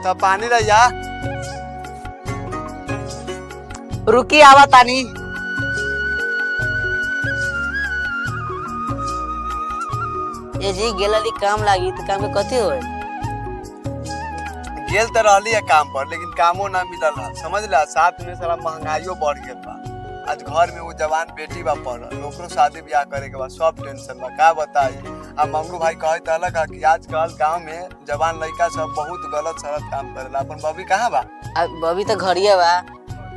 तो पानी रहिया। रुकी आवा तानी। ए जी गेलली काम लागी तो काम के कथी होए? गेल तो रहली है काम पर, लेकिन कामो ना मिलल है, समझ ला। साथ में सारा महंगाइयो बढ़ गया बा। आज घर में वो जवान बेटी बा पड़ल, ओकरो शादी ब्याह करे के बाद सब टेंशन बा। का बताई। अब मंगू भाई कहे तो अलग है कि आजकल गांव में जवान लड़का सब बहुत गलत सलत काम करेला। अपन बबी कहाँ बा? अब अभी तो घरिया बा,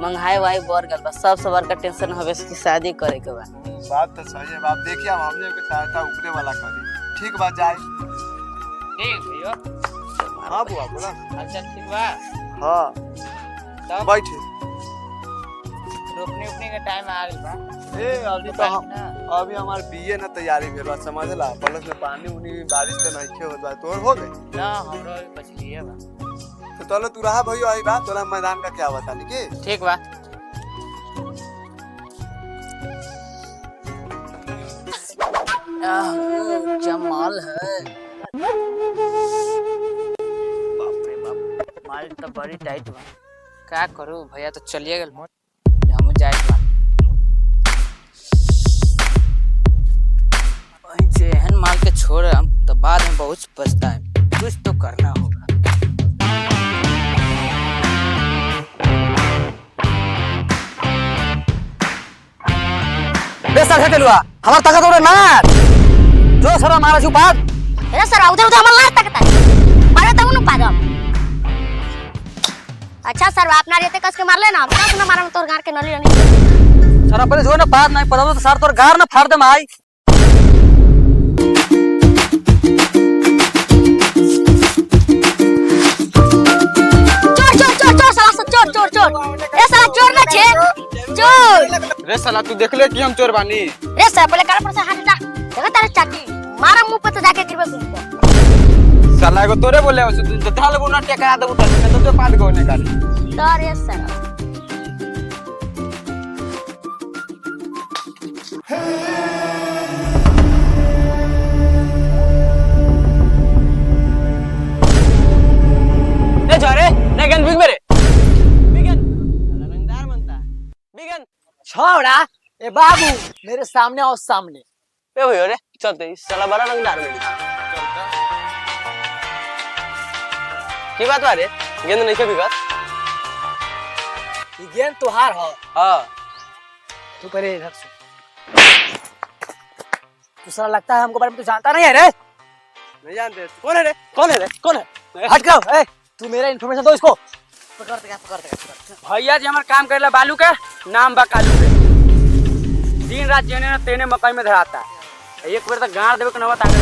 महंगाई वाई बढ़ गल बा, सबसे बड़का टेंशन हवे कि शादी करे के बा। बात तो सही है बाप। देखिए हम हमने के सहायता ऊपरे वाला करी। ठीक बा जाए। ठीक भैया। हाँ बुआ बोला। अच्छा ठीक बा। हाँ तब बैठे। रोपने उपने का टाइम आ गइल बा। ए अभी तो अभी हमार बीए ना तैयारी भेल बा, समझला। प्लस में पानी उनी बारिश तो नहीं होत बा। तोर हो गए ना हमरो अभी बचलिए बा। तो तोला तू रहा भइयो आई बा। तोला मैदान का क्या बता ली के? ठीक बा। जमाल है। बाप रे बाप, माल तो बड़ी टाइट बा। का करूं भैया तो चलिए गेल मोर। हम जाए बा। वहीं से एहन माल के छोड़ हम तो बाद में बहुत पछताए। कुछ तो करना होगा। बेसा है तेलुआ हमार ताकत और ना जो सरा मारा छु पाद। अरे सर उधर उधर हमला ताकत है। मारे तब न पादम। अच्छा सर अपना रेते कस के मार ले ना। बड़ा सुना मारा में तोर गार के नली नहीं। सरा पहले जो ना पाद नहीं पदा तो सर तोर गार ना फाड़ दे माई। चोर चोर चोर ए साला चोर ना छे चोर। रे साला तू देख ले कि हम चोर बानी। रे सर पहले काला पर से हाथ हटा। देखा तारे चाची मारा मुंह पे तो जाके गिरबे तुमको। साला एगो तोरे बोले हो तू ढाल गुना टेकरा दे उतर तो पाद गो ने गाली। सर ये सर ए जरे ने गन बिग मेरे बिगन रंगदार बनता बिगन छोड़ा। ए बाबू मेरे सामने आओ सामने। ए भैया रे चलते इस साला बड़ा रंगदार में की बात बारे गेंद नहीं के बिगत। ये गेंद तुहार हो। हां तू परे इधर से। दूसरा लगता है हमको बारे में तू जानता नहीं है रे। नहीं जानते। कौन है रे? कौन है रे? कौन है? हट जाओ। ए तू मेरा इन्फॉर्मेशन दो इसको। पकड़ते भैया जी हमार काम करेला बालू के नाम बा कालू के। दिन रात जेने ना तेने मकई में धराता है। एक बार तक गाड़ देवे के नवा ताकत।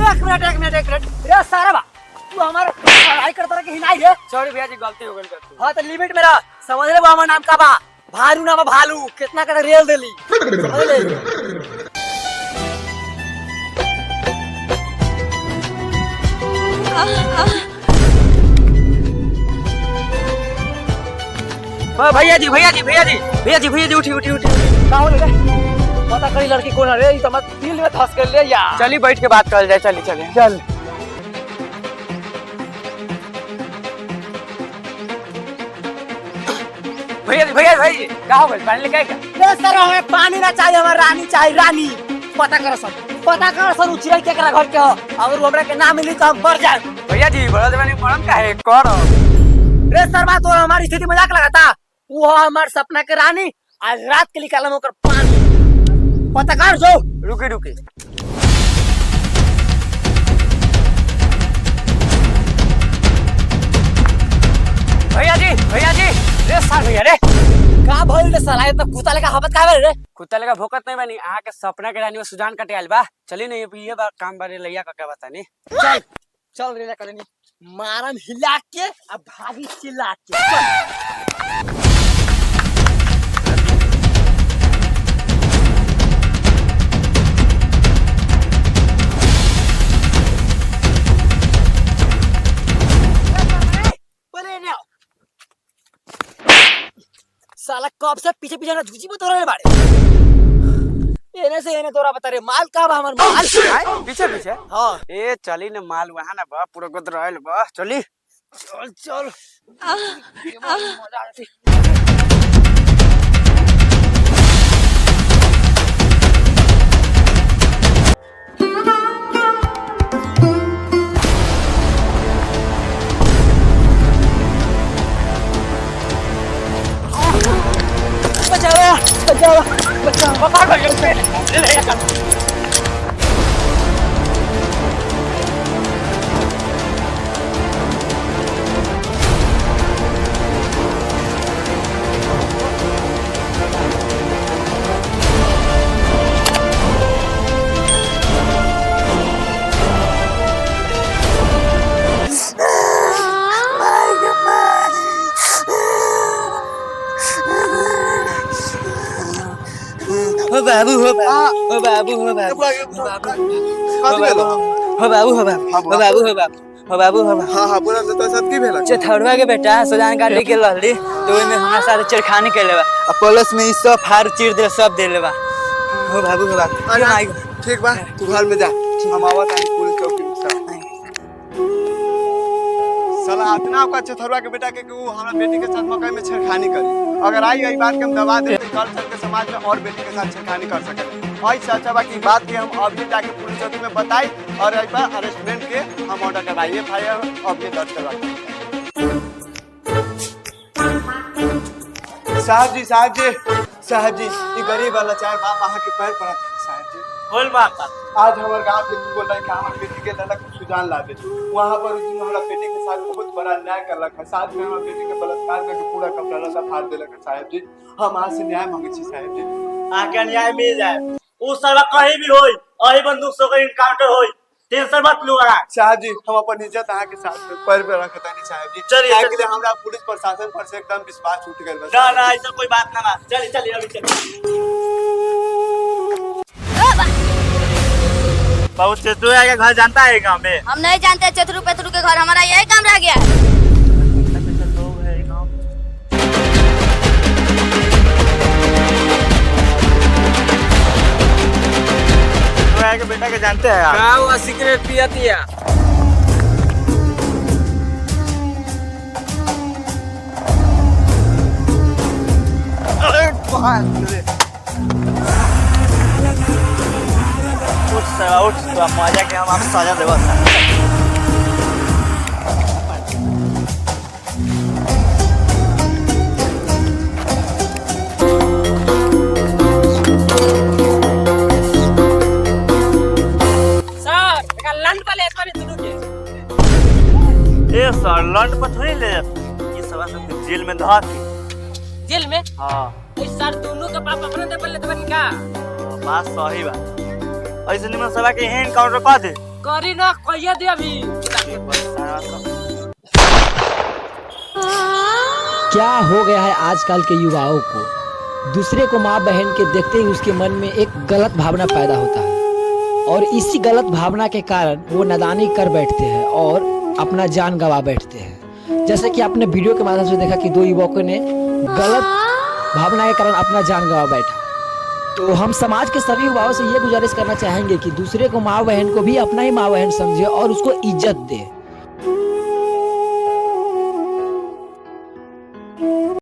एक मिनट रे सारा बा तू हमारे लड़ाई करता रह के हिनाई रे। सॉरी भैया जी गलती हो गई कर। हां तो लिमिट मेरा समझ ले। वो हमार नाम का बा भालू ना बा भालू। कितना कर रेल देली समझ ले। भैया जी उठी का हो रे? पता करी लड़की कौन है रे? ई तो मत दिल में धस कर ले यार। चली बैठ के बात कर जाए। चल भैया जी का हो गइल? पानी लेके आए क्या? रे सर हमें पानी ना चाहिए, हमें रानी चाहिए। रानी पता कर सर उचिया के करा घर के हो। अगर हमरा के ना मिली तो हम मर जाए। भैया जी बड़ा जवानी मरम का है कर। रे सर बात तो हमारी स्थिति मजाक लगाता। वो हमार सपना के रानी आज रात के निकालम होकर पानी। पता कर जो। रुके भैया जी रे सर भैया रे का भइल रे साला? इतना कुत्ता लेका हबत का रे? कुत्ता लेका भोकत नहीं बनी। आ के सपना के रानी में सुजान कटे आइल बा। चली नहीं ये बार काम बारे लइया का क्या बतानी। चल रे करनी मारम हिला के अब भागी चिल्ला के। साला कब से पीछे ना झूठी बता रहे बाड़े। एने से एने तोरा बता रे माल का बा हमर माल पीछे हां। ए चली न माल वहां ना बा पूरा गोद रहल बा। चली चल चल मजा आ रही। बचाओ बचाओ बचाओ पकड़ भाई उसे ले जा। हो बाबू हो बाबू हो बाबू हो बाबू हो बाबू हो बाबू हो बाबू हो बाबू हो बाबू हो बाबू हो बाबू हाँ हाँ बोला तो सब की भेला चथड़वा के बेटा सजान काटे के लहली तो ओमे हमरा साथ चिरखानी के लेबा आ प्लस में ई सब फाड़ चीर दे सब दे लेबा हो बाबू हो बाबू अरे ठीक बा तू घर में जा हम आवत हैं पुलिस चौकी में सब साला इतना आपका चथरुआ के बेटा के कि वो हमारा बेटी के साथ मकई में छेड़खानी करी अगर आई यही बात के हम दबा दे तो कल चल के समाज में और बेटी के साथ छेड़खानी कर सके भाई चाचा बाकी बात की हम अभी जाके पुलिस चौकी में बताई और एक बार अरेस्टमेंट के हम ऑर्डर करवाइए एफआईआर अभी दर्ज करवाइए। साहब जी ये गरीब वाला चार बाप वहाँ के पैर पड़ा साहब जी बोल बाप आज हमारे गांव के बोल रहे हैं कि हमारे बेटी के लड़क सुजान लावे वहाँ पर उस दिन हमारा बेटी के साथ बहुत बड़ा अन्याय कर रखा है साथ में हमारे बेटी के बलात्कार करके पूरा कपड़ा सा फाड़ दे रखा साहब जी हम आज से न्याय मांगे छी साहब जी आके न्याय मिल जाए उस सर्वा कहीं भी होई अही बंदूक से कोई इनकाउंटर होई टेंशन मत लो साहब जी हम अपन इज्जत अहाँ के साथ पैर पे रखता नहीं साहब जी चलिए, काहे कि हमरा पुलिस प्रशासन पर से एकदम विश्वास उठ गइल बा ना ना ऐसा कोई बात ना बा चलिए अभी चलिए बहुत चतुर के घर जानता है गांव में हम नहीं जानते चतुरु पेतरु के घर हमारा यही काम रह गया है। लोग है गांव के बेटा के जानते हैं आप का वो सिगरेट पियतिया अरे बाप रे उठ तो मजा के हम आपको सजा देवा ए सर लंड पर थोड़ी ले ये सब सब जेल में धर के जेल में हां इस सर दोनों का पाप अपने दे पल्ले तबन का बात सही बात ऐसे निमन सभा के हैंड काउंटर कर दे करी ना कहिए दे अभी क्या हो गया है आजकल के युवाओं को दूसरे को माँ बहन के देखते ही उसके मन में एक गलत भावना पैदा होता है और इसी गलत भावना के कारण वो नादानी कर बैठते हैं और अपना जान गंवा बैठते हैं। जैसे कि आपने वीडियो के माध्यम से देखा कि 2 युवकों ने गलत भावना के कारण अपना जान गंवा बैठा। तो हम समाज के सभी युवाओं से ये गुजारिश करना चाहेंगे कि दूसरे को माँ बहन को भी अपना ही माँ बहन समझे और उसको इज्जत दे।